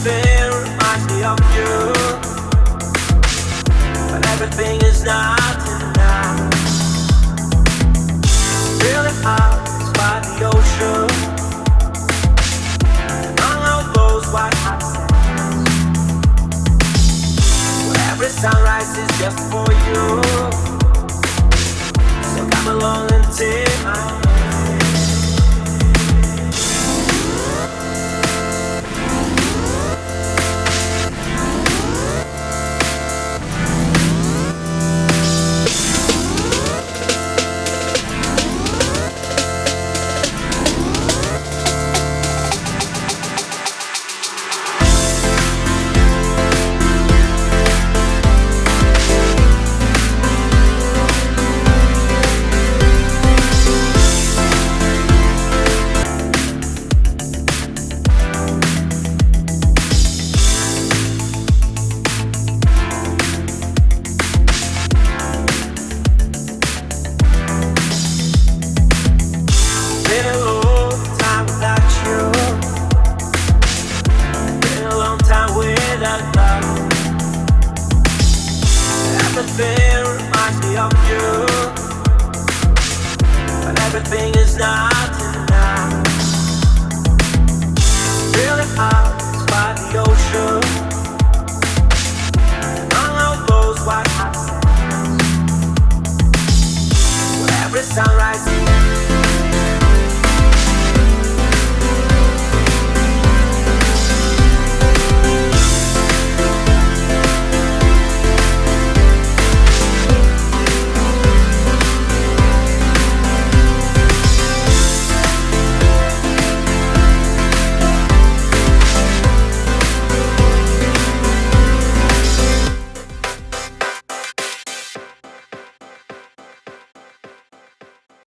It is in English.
Everything reminds me of you, but everything is not enough. Feeling out by the ocean, among all those white hot sands, where every sunrise is just for you. So come along and take my hand. Been a long time without you, been a long time without love. Everything reminds me of you, but everything is not enough. Feeling out by the ocean, among all those white hot sands, where every sunrise is